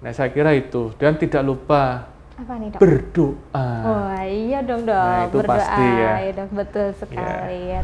Nah, saya kira itu. Dan tidak lupa Apa nih, Dok? berdoa. Oh iya dong, Dok. Nah, itu Berdoa pasti ya. ya, Dok. Betul sekali ya.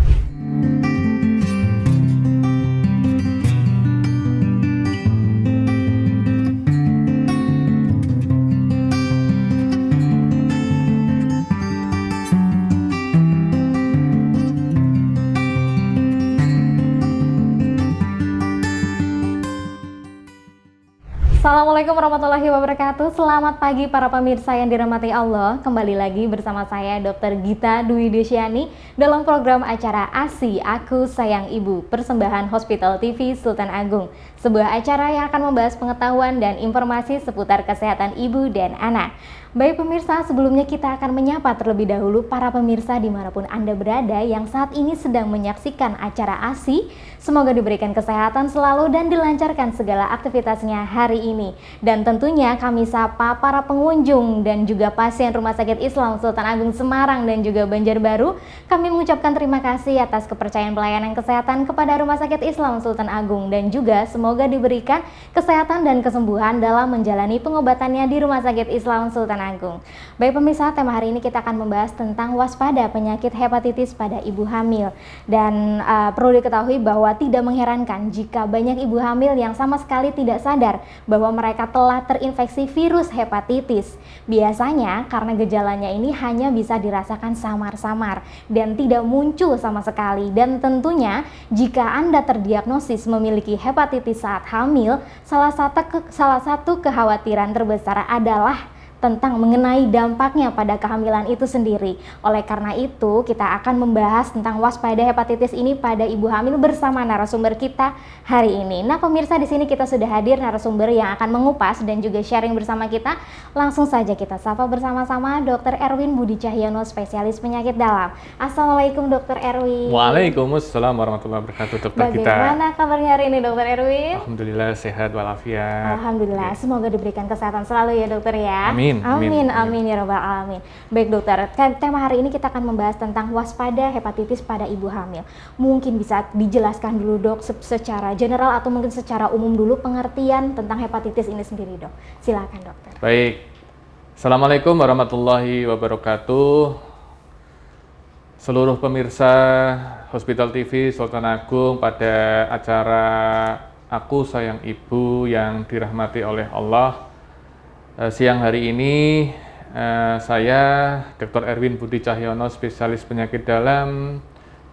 Assalamualaikum warahmatullahi wabarakatuh. Selamat pagi para pemirsa yang dirahmati Allah. Kembali lagi bersama saya Dr. Gita Dwi Desyani dalam program acara ASI Aku Sayang Ibu, persembahan Hospital TV Sultan Agung. Sebuah acara yang akan membahas pengetahuan dan informasi seputar kesehatan ibu dan anak. Baik pemirsa, sebelumnya kita akan menyapa terlebih dahulu para pemirsa dimanapun Anda berada yang saat ini sedang menyaksikan acara ASI. Semoga diberikan kesehatan selalu dan dilancarkan segala aktivitasnya hari ini. Dan tentunya kami sapa para pengunjung dan juga pasien Rumah Sakit Islam Sultan Agung Semarang dan juga Banjarbaru. Kami mengucapkan terima kasih atas kepercayaan pelayanan kesehatan kepada Rumah Sakit Islam Sultan Agung dan juga semoga diberikan kesehatan dan kesembuhan dalam menjalani pengobatannya di Rumah Sakit Islam Sultan Agung. Baik pemirsa, tema hari ini kita akan membahas tentang waspada penyakit hepatitis pada ibu hamil. Dan perlu diketahui bahwa tidak mengherankan jika banyak ibu hamil yang sama sekali tidak sadar bahwa mereka telah terinfeksi virus hepatitis. Biasanya karena gejalanya ini hanya bisa dirasakan samar-samar dan tidak muncul sama sekali. Dan tentunya jika Anda terdiagnosis memiliki hepatitis saat hamil, salah satu kekhawatiran terbesar adalah tentang mengenai dampaknya pada kehamilan itu sendiri. Oleh karena itu, kita akan membahas tentang waspada hepatitis ini pada ibu hamil bersama narasumber kita hari ini. Nah, pemirsa, di sini kita sudah hadir narasumber yang akan mengupas dan juga sharing bersama kita. Langsung saja kita sapa bersama-sama Dr. Erwin Budi Cahyono, spesialis penyakit dalam. Assalamualaikum Dr. Erwin. Waalaikumsalam warahmatullahi wabarakatuh, Dokter Gita. Bagaimana kabarnya hari ini, Dr. Erwin? Alhamdulillah sehat walafiat. Alhamdulillah, semoga diberikan kesehatan selalu ya dokter ya. Amin Ya rabbal alamin. Baik dokter, tema hari ini kita akan membahas tentang waspada hepatitis pada ibu hamil. Mungkin bisa dijelaskan dulu dok secara general atau mungkin secara umum dulu pengertian tentang hepatitis ini sendiri dok. Silakan dokter. Baik. Assalamualaikum warahmatullahi wabarakatuh. Seluruh pemirsa Hospital TV Sultan Agung pada acara Aku Sayang Ibu yang dirahmati oleh Allah. Siang hari ini saya Dr. Erwin Budi Cahyono, spesialis penyakit dalam,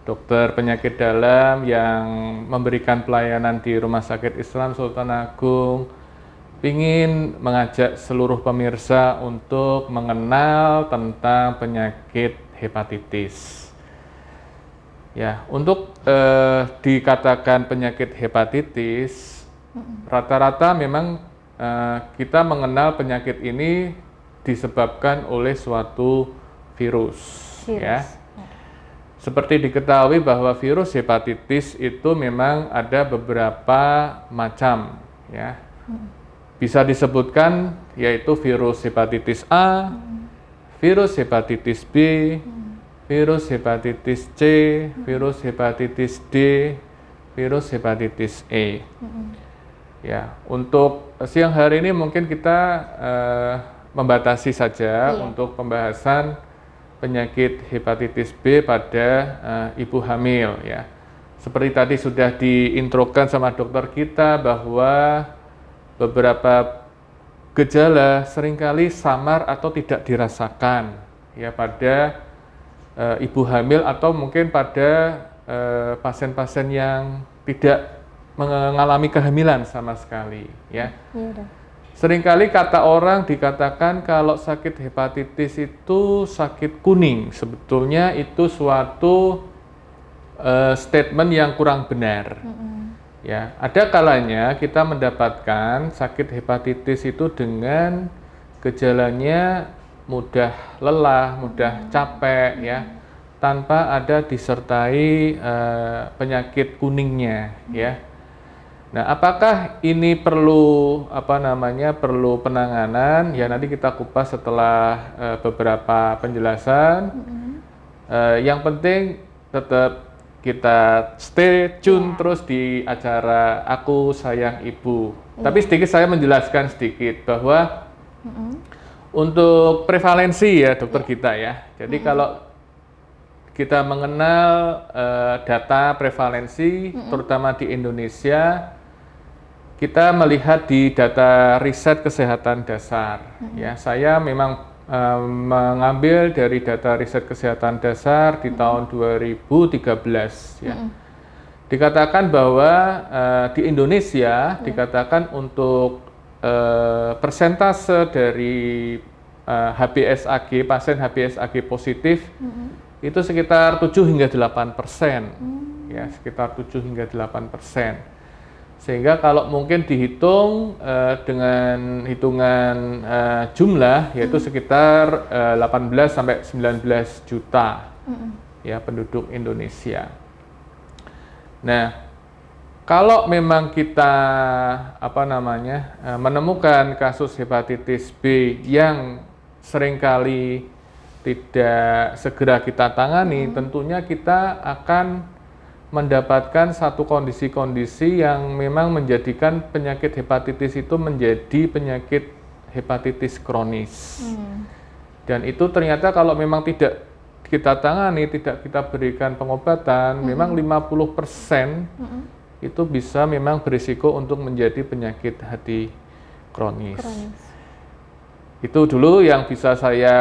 dokter penyakit dalam yang memberikan pelayanan di Rumah Sakit Islam Sultan Agung, ingin mengajak seluruh pemirsa untuk mengenal tentang penyakit hepatitis. Ya, untuk dikatakan penyakit hepatitis, rata-rata memang kita mengenal penyakit ini disebabkan oleh suatu virus. Ya. Seperti diketahui bahwa virus hepatitis itu memang ada beberapa macam, ya. Bisa disebutkan yaitu virus hepatitis A, virus hepatitis B, virus hepatitis C, virus hepatitis D, virus hepatitis E. Ya, untuk siang hari ini mungkin kita membatasi saja untuk pembahasan penyakit hepatitis B pada ibu hamil ya. Seperti tadi sudah diintrokan sama dokter kita bahwa beberapa gejala seringkali samar atau tidak dirasakan ya pada ibu hamil atau mungkin pada pasien-pasien yang tidak mengalami kehamilan sama sekali ya. Seringkali kata orang dikatakan kalau sakit hepatitis itu sakit kuning. Sebetulnya itu suatu statement yang kurang benar. Ya, ada kalanya kita mendapatkan sakit hepatitis itu dengan gejalanya mudah lelah, mudah capek ya, tanpa ada disertai penyakit kuningnya ya. Nah, apakah ini perlu perlu penanganan? Ya, nanti kita kupas setelah beberapa penjelasan. Yang penting tetap kita stay tune terus di acara Aku Sayang Ibu Tapi sedikit saya menjelaskan sedikit bahwa untuk prevalensi ya dokter Gita ya. Jadi kalau kita mengenal data prevalensi terutama di Indonesia, kita melihat di data riset kesehatan dasar. Ya, saya memang mengambil dari data riset kesehatan dasar di tahun 2013 ya. Dikatakan bahwa di Indonesia dikatakan untuk persentase dari HBsAg, pasien HBsAg positif itu sekitar 7 hingga 8%. Ya, sekitar 7 hingga 8%. Sehingga kalau mungkin dihitung dengan hitungan jumlah yaitu sekitar 18 sampai 19 juta ya penduduk Indonesia. Nah, kalau memang kita menemukan kasus hepatitis B yang seringkali tidak segera kita tangani, tentunya kita akan mendapatkan satu kondisi-kondisi yang memang menjadikan penyakit hepatitis itu menjadi penyakit hepatitis kronis. Dan itu ternyata kalau memang tidak kita tangani, tidak kita berikan pengobatan, memang 50% itu bisa memang berisiko untuk menjadi penyakit hati kronis. Itu dulu yang bisa saya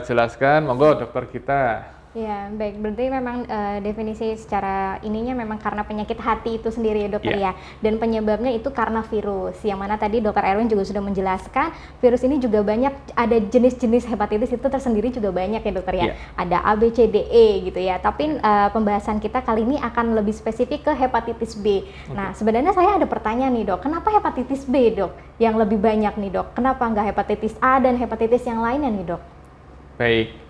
jelaskan. Monggo dokter Gita. Ya, baik. Berarti memang definisi secara ininya memang karena penyakit hati itu sendiri ya dokter ya. Dan penyebabnya itu karena virus. Yang mana tadi dokter Erwin juga sudah menjelaskan, virus ini juga banyak, ada jenis-jenis hepatitis itu tersendiri juga banyak ya dokter ya. Ada A, B, C, D, E gitu ya. Tapi pembahasan kita kali ini akan lebih spesifik ke hepatitis B. Nah, sebenarnya saya ada pertanyaan nih dok, kenapa hepatitis B dok yang lebih banyak nih dok? Kenapa nggak hepatitis A dan hepatitis yang lainnya nih dok? Baik.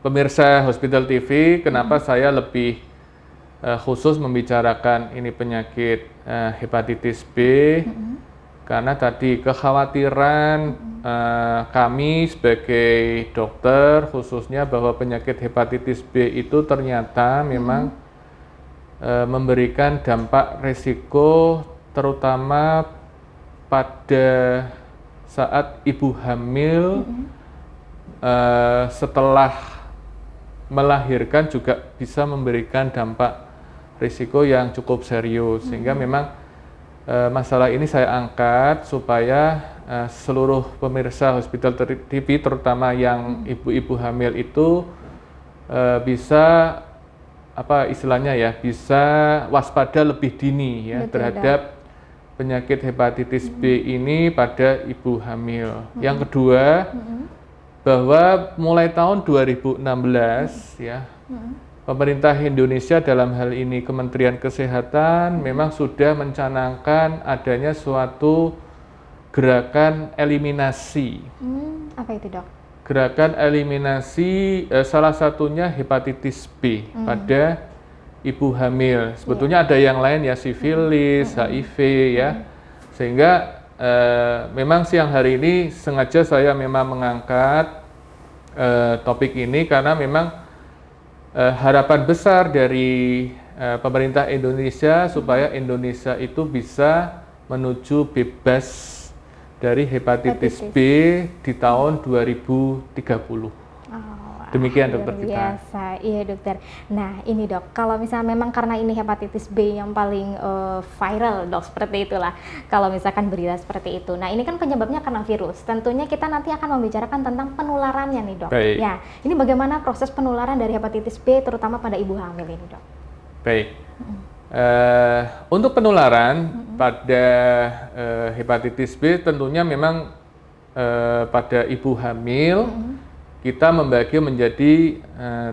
Pemirsa Hospital TV, kenapa saya lebih khusus membicarakan ini penyakit hepatitis B? Karena tadi kekhawatiran kami sebagai dokter khususnya bahwa penyakit hepatitis B itu ternyata memang memberikan dampak risiko terutama pada saat ibu hamil setelah melahirkan juga bisa memberikan dampak risiko yang cukup serius, sehingga memang masalah ini saya angkat supaya seluruh pemirsa Hospital TV terutama yang ibu-ibu hamil itu bisa istilahnya ya, bisa waspada lebih dini ya terhadap penyakit hepatitis B ini pada ibu hamil. Yang kedua, bahwa mulai tahun 2016 ya, pemerintah Indonesia dalam hal ini Kementerian Kesehatan memang sudah mencanangkan adanya suatu gerakan eliminasi. Apa itu dok? Gerakan eliminasi salah satunya hepatitis B pada ibu hamil. Sebetulnya ada yang lain ya, sifilis, HIV ya. Sehingga memang siang hari ini sengaja saya memang mengangkat topik ini karena memang harapan besar dari pemerintah Indonesia supaya Indonesia itu bisa menuju bebas dari hepatitis B di tahun 2030. Demikian dokter kita. Biasa, iya dokter. Nah ini dok, kalau misalnya memang karena ini hepatitis B yang paling viral dok, seperti itulah. Kalau misalkan berita seperti itu. Nah ini kan penyebabnya karena virus. Tentunya kita nanti akan membicarakan tentang penularannya nih dok. Baik. Ya, ini bagaimana proses penularan dari hepatitis B terutama pada ibu hamil ini dok? Baik. Untuk penularan pada hepatitis B tentunya memang pada ibu hamil kita membagi menjadi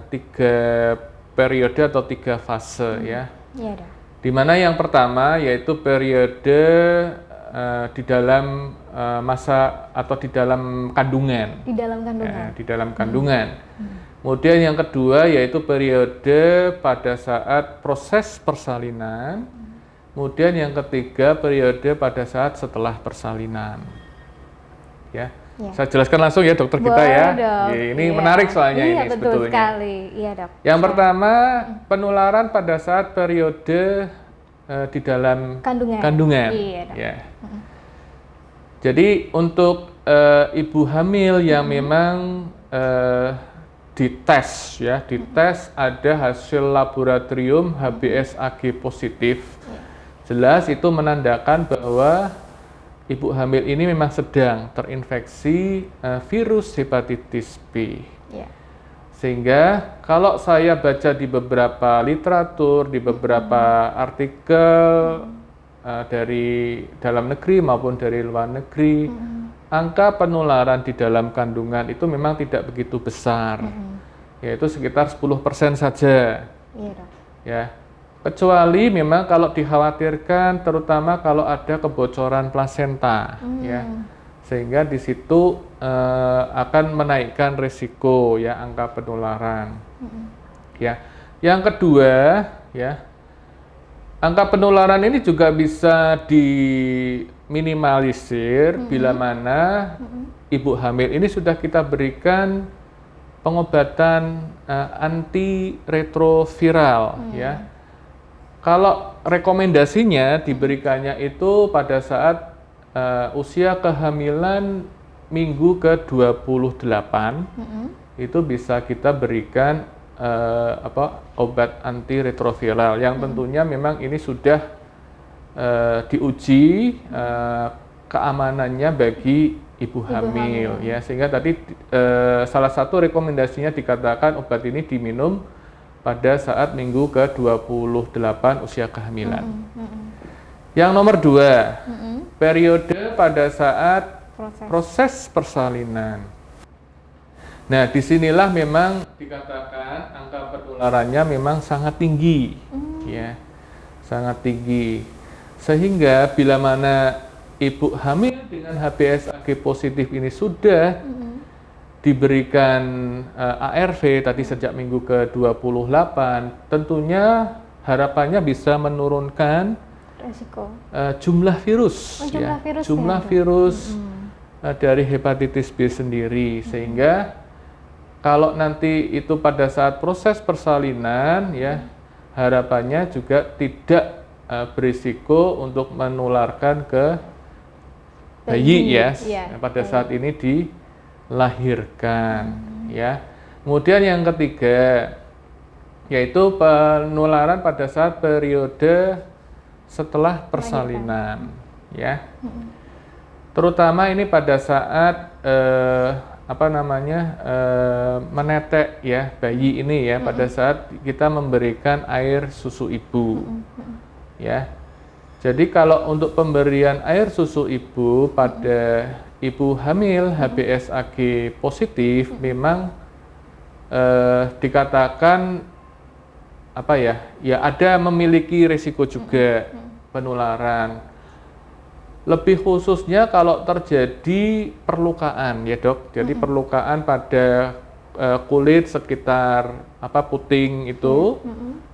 3 periode atau 3 fase ya. Iya, di mana yang pertama yaitu periode di dalam masa atau di dalam kandungan. Di dalam kandungan. Di dalam kandungan. Kemudian yang kedua yaitu periode pada saat proses persalinan. Kemudian yang ketiga periode pada saat setelah persalinan. Ya. Saya jelaskan langsung ya dokter kita ya. Ini menarik soalnya ini betul sebetulnya. Sekali. Iya dok. Yang pertama penularan pada saat periode di dalam kandungan. Iya, dok. Ya. Jadi untuk ibu hamil yang memang dites ada hasil laboratorium HBsAg positif, jelas itu menandakan bahwa ibu hamil ini memang sedang terinfeksi virus hepatitis B. Yeah. Sehingga kalau saya baca di beberapa literatur, di beberapa artikel dari dalam negeri maupun dari luar negeri, angka penularan di dalam kandungan itu memang tidak begitu besar, yaitu sekitar 10% saja. Yeah, dok. Ya. Kecuali memang kalau dikhawatirkan, terutama kalau ada kebocoran plasenta, ya, sehingga di situ akan menaikkan risiko ya angka penularan. Ya, yang kedua, ya, angka penularan ini juga bisa diminimalisir bila mana ibu hamil ini sudah kita berikan pengobatan antiretroviral, ya. Kalau rekomendasinya diberikannya itu pada saat usia kehamilan minggu ke-28, itu bisa kita berikan obat antiretroviral yang tentunya memang ini sudah diuji keamanannya bagi ibu hamil, ya, sehingga tadi salah satu rekomendasinya dikatakan obat ini diminum pada saat minggu ke-28 usia kehamilan. Yang nomor 2, periode pada saat proses persalinan. Nah, disinilah memang dikatakan angka penularannya memang sangat tinggi, ya, sangat tinggi. Sehingga bila mana ibu hamil dengan HBsAg positif ini sudah diberikan ARV tadi sejak minggu ke-28, tentunya harapannya bisa menurunkan resiko jumlah virus, jumlah virus dari hepatitis B sendiri, sehingga kalau nanti itu pada saat proses persalinan, ya, harapannya juga tidak berisiko untuk menularkan ke bayi, ya, pada saat ini dilahirkan, ya. Kemudian yang ketiga yaitu penularan pada saat periode setelah persalinan, ya. Terutama ini pada saat menetek, ya, bayi ini, ya, pada saat kita memberikan air susu ibu, ya. Jadi kalau untuk pemberian air susu ibu pada ibu hamil HBsAg positif memang dikatakan ya ada memiliki risiko juga penularan. Lebih khususnya kalau terjadi perlukaan, ya, Dok. Jadi perlukaan pada kulit sekitar puting itu,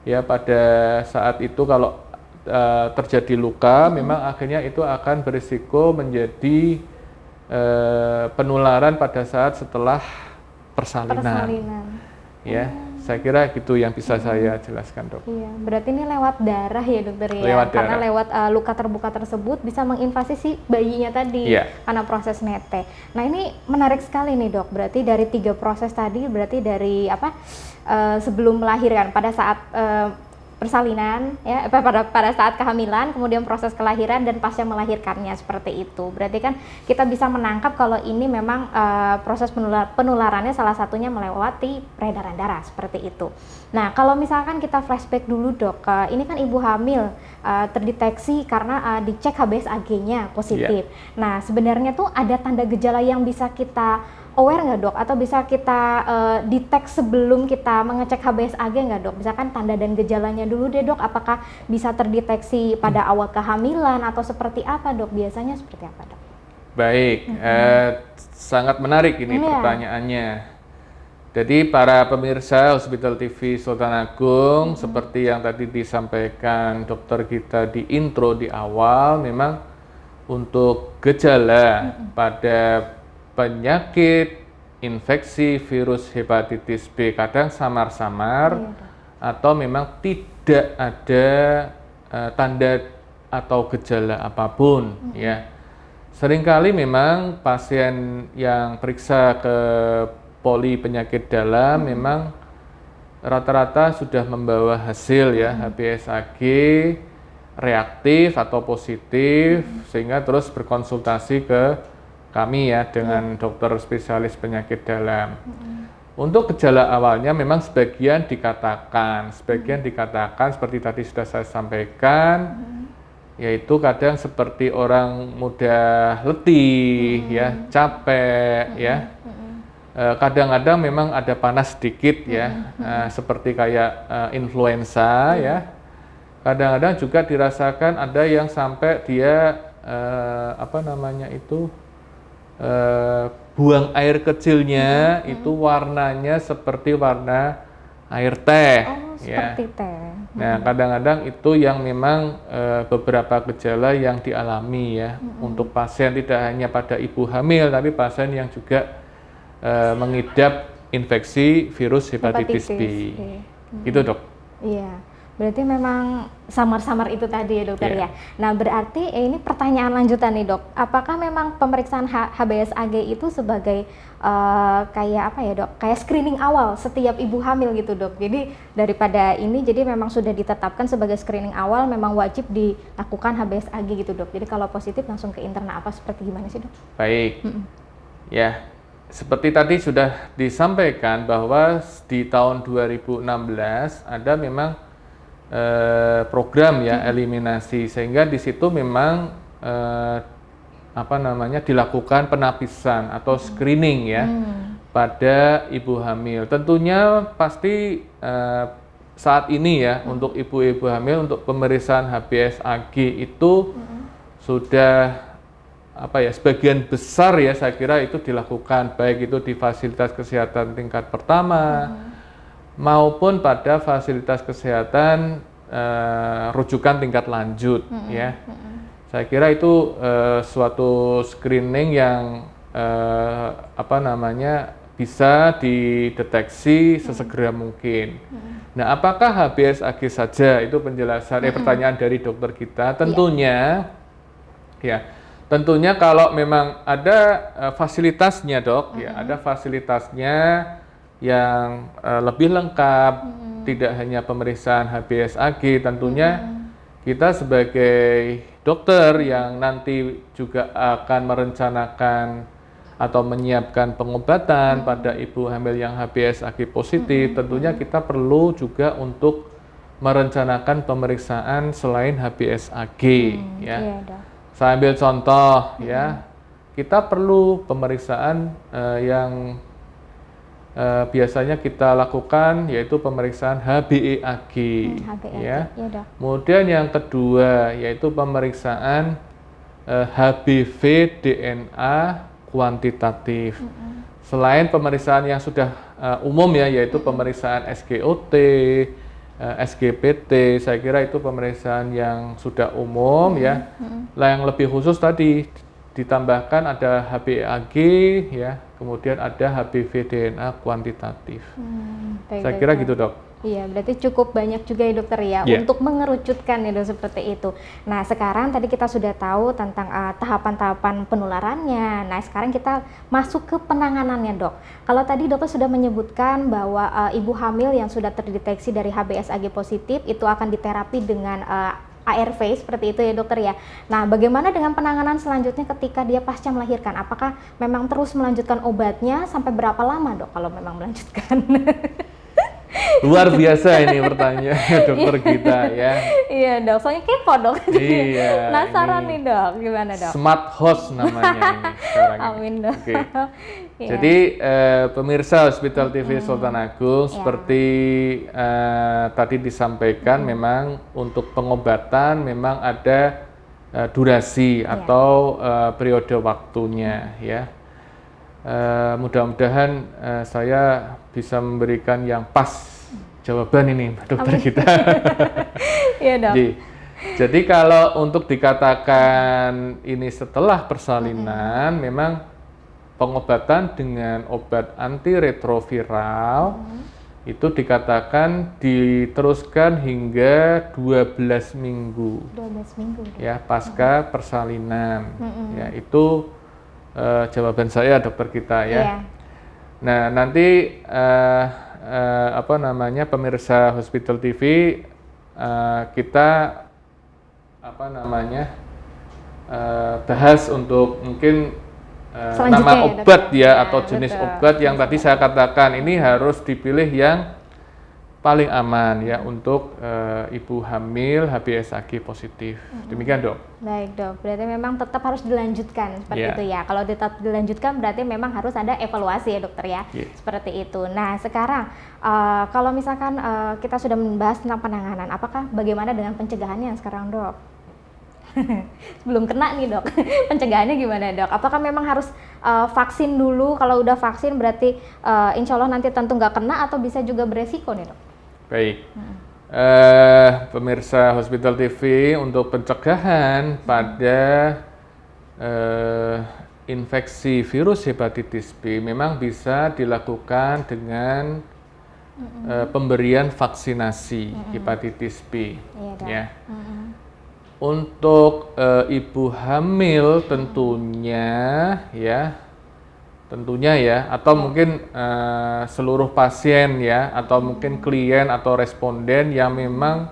ya, pada saat itu kalau terjadi luka, memang akhirnya itu akan berisiko menjadi penularan pada saat setelah persalinan. Ya, saya kira gitu yang bisa saya jelaskan, Dok. Iya, berarti ini lewat darah, ya, dokter, ya? Lewat karena darah. Lewat luka terbuka tersebut bisa menginvasi si bayinya tadi, karena proses nete. Nah, ini menarik sekali nih, Dok. Berarti dari 3 proses tadi, berarti dari sebelum melahirkan, pada saat persalinan, ya, pada saat kehamilan, kemudian proses kelahiran dan pasca melahirkannya, seperti itu. Berarti kan kita bisa menangkap kalau ini memang proses penularannya salah satunya melewati peredaran darah, seperti itu. Nah, kalau misalkan kita flashback dulu, Dok, ini kan ibu hamil terdeteksi karena dicek HBsAg-nya positif. Nah, sebenarnya tuh ada tanda gejala yang bisa kita aware nggak, Dok? Atau bisa kita detect sebelum kita mengecek HBsAg nggak, Dok? Misalkan tanda dan gejalanya dulu deh, Dok. Apakah bisa terdeteksi pada awal kehamilan atau seperti apa, Dok? Biasanya seperti apa, Dok? Baik, sangat menarik ini pertanyaannya. Jadi para pemirsa Hospital TV Sultan Agung, seperti yang tadi disampaikan dokter kita di intro di awal, memang untuk gejala pada penyakit infeksi virus hepatitis B kadang samar-samar atau memang tidak ada tanda atau gejala apapun ya. Seringkali memang pasien yang periksa ke poli penyakit dalam memang rata-rata sudah membawa hasil ya HbSAg reaktif atau positif sehingga terus berkonsultasi ke kami ya dengan dokter spesialis penyakit dalam. Untuk gejala awalnya memang sebagian dikatakan seperti tadi sudah saya sampaikan, yaitu kadang seperti orang mudah letih, ya, capek, ya. Kadang-kadang memang ada panas sedikit, ya, seperti kayak influenza, ya. Kadang-kadang juga dirasakan ada yang sampai dia buang air kecilnya itu warnanya seperti warna air teh. Seperti teh. Nah, kadang-kadang itu yang memang beberapa gejala yang dialami ya untuk pasien, tidak hanya pada ibu hamil, tapi pasien yang juga mengidap infeksi virus hepatitis B. Gitu, Dok. Iya. Berarti memang samar-samar itu tadi ya dokter ya. Nah berarti ini pertanyaan lanjutan nih dok. Apakah memang pemeriksaan HbSAg itu sebagai kayak apa ya dok? Kayak screening awal setiap ibu hamil gitu dok. Jadi daripada ini jadi memang sudah ditetapkan sebagai screening awal, memang wajib dilakukan HbSAg gitu dok. Jadi kalau positif langsung ke interna apa seperti gimana sih dok? Baik. Ya, seperti tadi sudah disampaikan bahwa di tahun 2016 ada memang program ya eliminasi, sehingga di situ memang dilakukan penapisan atau screening ya pada ibu hamil. Tentunya pasti saat ini ya untuk ibu-ibu hamil untuk pemeriksaan HbSAg itu sudah sebagian besar ya saya kira itu dilakukan, baik itu di fasilitas kesehatan tingkat pertama maupun pada fasilitas kesehatan rujukan tingkat lanjut ya. Saya kira itu suatu screening yang bisa dideteksi sesegera mungkin. Nah, apakah HbSAg saja itu penjelasan pertanyaan dari dokter kita? Tentunya tentunya kalau memang ada fasilitasnya dok, ya ada fasilitasnya yang lebih lengkap, tidak hanya pemeriksaan HbSAg, tentunya kita sebagai dokter yang nanti juga akan merencanakan atau menyiapkan pengobatan pada ibu hamil yang HbSAg positif, tentunya kita perlu juga untuk merencanakan pemeriksaan selain HbSAg ya. Saya ambil contoh ya, kita perlu pemeriksaan yang biasanya kita lakukan yaitu pemeriksaan HbEAg ya. Kemudian yang kedua yaitu pemeriksaan HBV DNA kuantitatif. Selain pemeriksaan yang sudah umum ya, yaitu pemeriksaan SGOT, SGPT, saya kira itu pemeriksaan yang sudah umum ya. Yang lebih khusus tadi ditambahkan ada HbEAg ya, kemudian ada HBV DNA kuantitatif. Saya kira gitu dok. Iya, berarti cukup banyak juga ya dokter ya untuk mengerucutkan ya dok seperti itu. Nah sekarang tadi kita sudah tahu tentang tahapan-tahapan penularannya. Nah sekarang kita masuk ke penanganannya dok. Kalau tadi dokter sudah menyebutkan bahwa ibu hamil yang sudah terdeteksi dari HbSAg positif itu akan diterapi dengan ARV seperti itu ya dokter ya. Nah bagaimana dengan penanganan selanjutnya ketika dia pasca melahirkan? Apakah memang terus melanjutkan obatnya sampai berapa lama dok kalau memang melanjutkan? Luar biasa ini pertanyaannya dokter kita ya. Iya dok, soalnya kepo dok. Iya. Penasaran nih dok, gimana dok? Smart host namanya ini sekarang. Amin dok. Jadi pemirsa Hospital TV Sultan Agung seperti tadi disampaikan, memang untuk pengobatan memang ada durasi atau periode waktunya ya. Mudah-mudahan saya bisa memberikan yang pas jawaban ini dokter kita. Iya dok. Jadi kalau untuk dikatakan ini setelah persalinan, memang pengobatan dengan obat antiretroviral itu dikatakan diteruskan hingga 12 minggu 12 minggu. ya pasca persalinan. Ya, itu jawaban saya dokter kita ya. Iya. Nah, nanti pemirsa Hospital TV kita bahas untuk mungkin nama Ya, obat dokter. ya, Ya, atau jenis betul. obat yang tadi saya katakan ini harus dipilih yang paling aman ya untuk ibu hamil HbSAg positif. Demikian dok. Baik dok, berarti memang tetap harus dilanjutkan seperti Iya. itu ya. Kalau tetap dilanjutkan berarti memang harus ada evaluasi ya dokter ya, Iya. seperti itu. Nah sekarang kalau misalkan kita sudah membahas tentang penanganan, apakah bagaimana dengan pencegahannya sekarang dok? Belum kena nih dok, pencegahannya gimana dok? Apakah memang harus vaksin dulu? Kalau udah vaksin berarti insya Allah nanti tentu nggak kena atau bisa juga beresiko nih dok? Baik. Pemirsa Hospital TV, untuk pencegahan pada infeksi virus hepatitis B memang bisa dilakukan dengan pemberian vaksinasi hepatitis B. Iya dok. Ya. Untuk ibu hamil tentunya ya, atau mungkin seluruh pasien ya, atau mungkin klien atau responden yang memang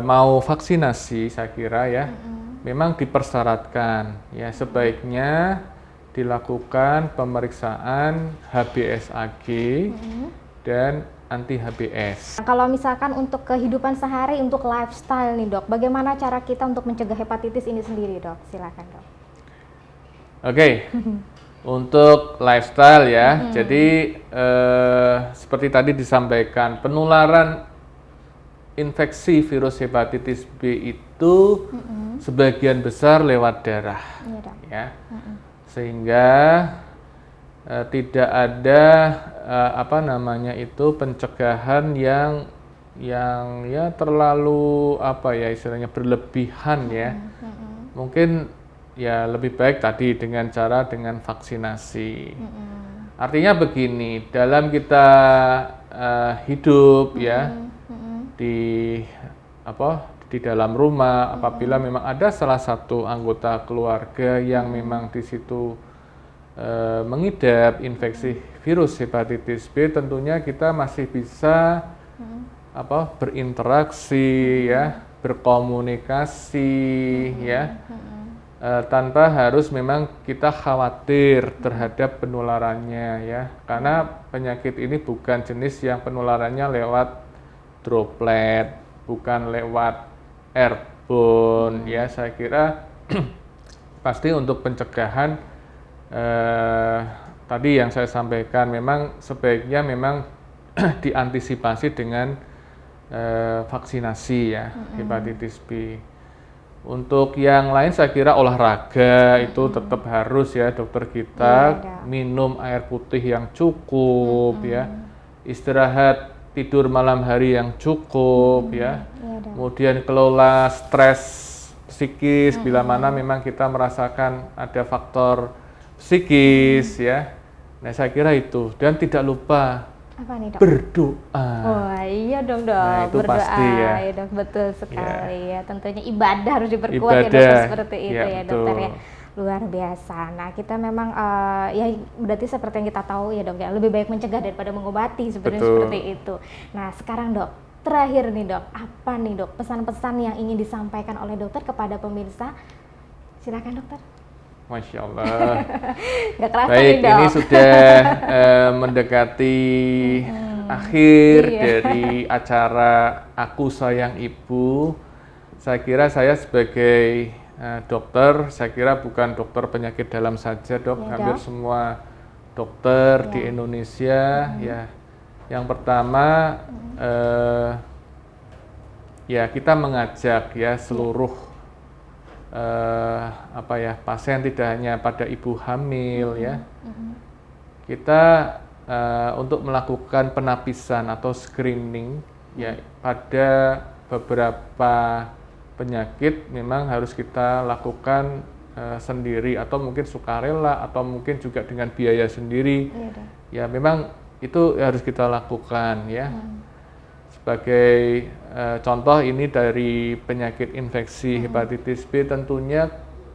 mau vaksinasi, saya kira ya, memang dipersyaratkan ya, sebaiknya dilakukan pemeriksaan HbSAg dan anti HbS. Nah, kalau misalkan untuk kehidupan sehari, untuk lifestyle nih dok, bagaimana cara kita untuk mencegah hepatitis ini sendiri dok? Silakan dok. Oke. Untuk lifestyle ya, jadi seperti tadi disampaikan, penularan infeksi virus hepatitis B itu sebagian besar lewat darah, Iya dok. ya, sehingga tidak ada pencegahan yang ya terlalu istilahnya berlebihan ya. Mungkin ya lebih baik tadi dengan vaksinasi. Artinya begini, dalam kita hidup ya di dalam rumah, apabila memang ada salah satu anggota keluarga yang memang di situ mengidap infeksi virus hepatitis B, tentunya kita masih bisa berinteraksi ya, berkomunikasi ya. Tanpa harus memang kita khawatir terhadap penularannya ya, karena penyakit ini bukan jenis yang penularannya lewat droplet, bukan lewat airborne ya. Saya kira pasti untuk pencegahan tadi yang saya sampaikan, memang sebaiknya memang diantisipasi dengan vaksinasi ya, hepatitis B. Untuk yang lain saya kira olahraga itu tetap harus ya, dokter kita, minum air putih yang cukup ya, istirahat tidur malam hari yang cukup ya, kemudian kelola stres psikis bila mana memang kita merasakan ada faktor psikis ya. Nah saya kira itu, dan tidak lupa apa nih dok? Berdoa. Oh iya dong dok, Nah, itu berdoa pasti ya. Ya dok, betul sekali ya. Tentunya ibadah harus diperkuat ya dok, seperti itu ya dokter ya. Luar biasa. Nah kita memang ya berarti seperti yang kita tahu ya dok ya, lebih baik mencegah daripada mengobati sebenarnya, seperti itu. Nah sekarang dok, terakhir nih dok, apa nih dok pesan-pesan yang ingin disampaikan oleh dokter kepada pemirsa? Silakan dokter. Masya Allah. Gak kerasa baik, nih, dok. ini sudah mendekati akhir dari acara Aku Sayang Ibu. Saya kira saya sebagai dokter, saya kira bukan dokter penyakit dalam saja dok, hampir semua dokter di Indonesia ya. Yang pertama ya kita mengajak ya seluruh pasien, tidak hanya pada ibu hamil ya, kita untuk melakukan penapisan atau screening ya pada beberapa penyakit memang harus kita lakukan sendiri, atau mungkin sukarela, atau mungkin juga dengan biaya sendiri. Ya memang itu harus kita lakukan ya. Sebagai contoh ini dari penyakit infeksi hepatitis B, tentunya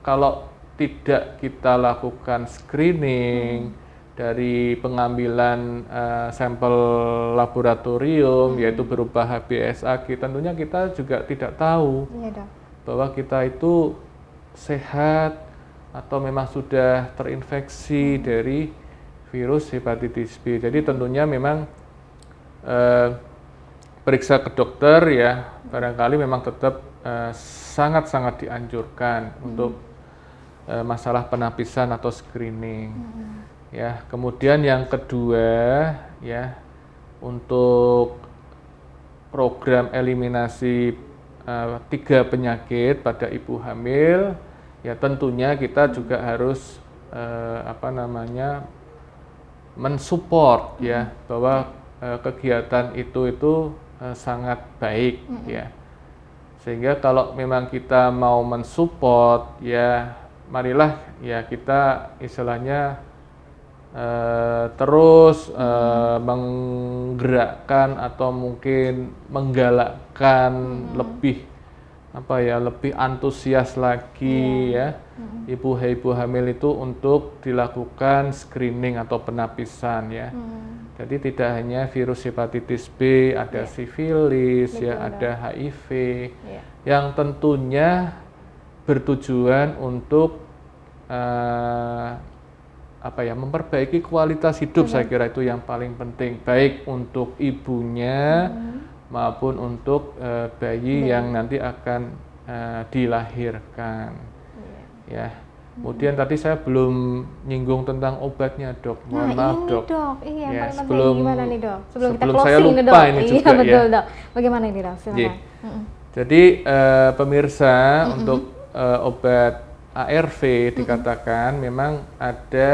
kalau tidak kita lakukan screening dari pengambilan sampel laboratorium yaitu berupa HbA1c, tentunya kita juga tidak tahu bahwa kita itu sehat atau memang sudah terinfeksi dari virus hepatitis B. Jadi tentunya memang periksa ke dokter ya, barangkali memang tetap sangat-sangat dianjurkan untuk masalah penapisan atau screening. Ya, kemudian yang kedua ya, untuk program eliminasi 3 penyakit pada ibu hamil, ya tentunya kita juga harus mensupport ya bahwa kegiatan itu sangat baik ya, sehingga kalau memang kita mau mensupport ya, marilah ya kita istilahnya terus menggerakkan atau mungkin menggalakkan lebih lebih antusias lagi ya ibu hamil itu untuk dilakukan screening atau penapisan ya. Jadi tidak hanya virus hepatitis B, ada sifilis ya, ada HIV yang tentunya bertujuan untuk memperbaiki kualitas hidup. Saya kira itu yang paling penting, baik untuk ibunya maupun untuk bayi yang nanti akan dilahirkan. Ya. Kemudian tadi saya belum nyinggung tentang obatnya, Dok. Mohon maaf, Dok. Dok. Iya, ya, gimana nih, Dok? Sebelum kita closing saya lupa nih, Dok. Ini juga, betul, ya. Dok. Bagaimana ini, Dok? Silakan. Jadi pemirsa, untuk obat ARV dikatakan memang ada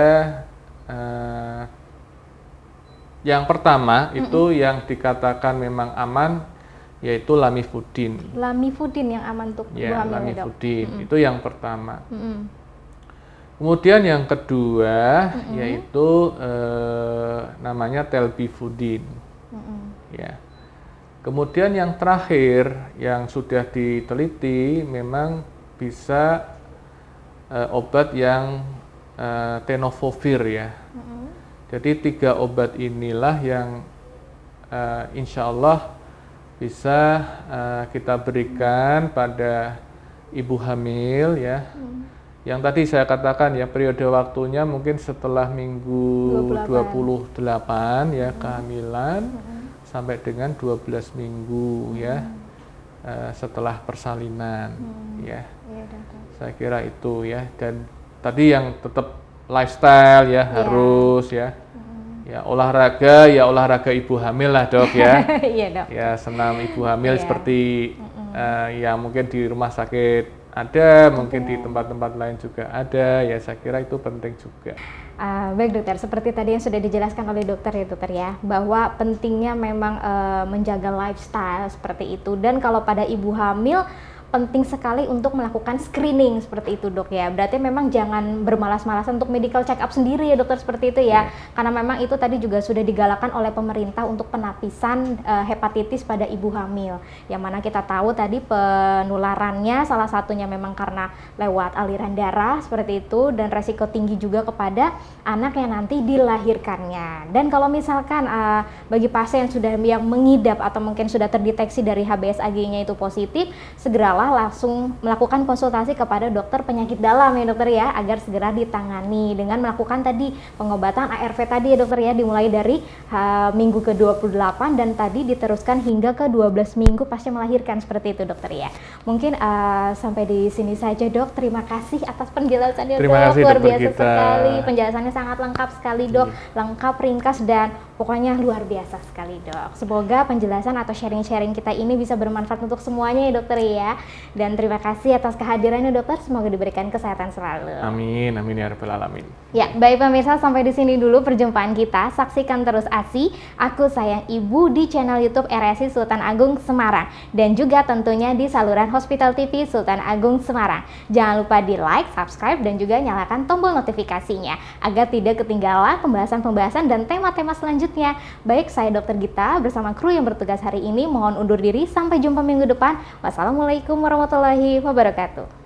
yang pertama itu yang dikatakan memang aman, yaitu lamivudin. Lamivudin yang aman untuk ibu hamil, lamivudin itu yang pertama. Kemudian yang kedua yaitu namanya telbifudin. Ya. Kemudian yang terakhir yang sudah diteliti memang bisa obat yang tenofovir ya. Jadi 3 obat inilah yang insya Allah bisa kita berikan pada ibu hamil ya. Yang tadi saya katakan ya, periode waktunya mungkin setelah minggu 28 ya kehamilan sampai dengan 12 minggu ya setelah persalinan ya. Saya kira itu ya. Dan tadi yang tetap lifestyle ya harus ya. Ya olahraga ibu hamil lah, Dok ya. Iya, Dok. Ya senam ibu hamil seperti ya mungkin di rumah sakit ada, mungkin di tempat-tempat lain juga ada, ya saya kira itu penting juga. Baik dokter, seperti tadi yang sudah dijelaskan oleh dokter ya, bahwa pentingnya memang menjaga lifestyle seperti itu, dan kalau pada ibu hamil penting sekali untuk melakukan screening seperti itu, Dok ya. Berarti memang jangan bermalas-malasan untuk medical check up sendiri ya, dokter, seperti itu ya. Karena memang itu tadi juga sudah digalakan oleh pemerintah untuk penapisan hepatitis pada ibu hamil. Yang mana kita tahu tadi penularannya salah satunya memang karena lewat aliran darah seperti itu, dan resiko tinggi juga kepada anak yang nanti dilahirkannya. Dan kalau misalkan bagi pasien yang mengidap atau mungkin sudah terdeteksi dari HbA1c-nya itu positif, segeralah langsung melakukan konsultasi kepada dokter penyakit dalam ya, dokter ya, agar segera ditangani dengan melakukan tadi pengobatan ARV tadi ya, dokter ya, dimulai dari minggu ke-28 dan tadi diteruskan hingga ke 12 minggu pasca melahirkan, seperti itu, dokter ya. Mungkin sampai di sini saja, Dok. Terima kasih atas penjelasannya, Dok. Luar biasa sekali, penjelasannya sangat lengkap sekali, Dok. Lengkap, ringkas, dan pokoknya luar biasa sekali, Dok. Semoga penjelasan atau sharing-sharing kita ini bisa bermanfaat untuk semuanya ya, dokter ya. Dan terima kasih atas kehadirannya dokter, semoga diberikan kesehatan selalu. Amin, amin ya rabbal alamin. Ya, baik pemirsa, sampai di sini dulu perjumpaan kita. Saksikan terus ASI, Aku Sayang Ibu di channel YouTube RSI Sultan Agung Semarang dan juga tentunya di saluran Hospital TV Sultan Agung Semarang. Jangan lupa di like, subscribe dan juga nyalakan tombol notifikasinya agar tidak ketinggalan pembahasan-pembahasan dan tema-tema selanjutnya. Baik, saya Dr. Gita bersama kru yang bertugas hari ini mohon undur diri, sampai jumpa minggu depan. Wassalamualaikum warahmatullahi wabarakatuh.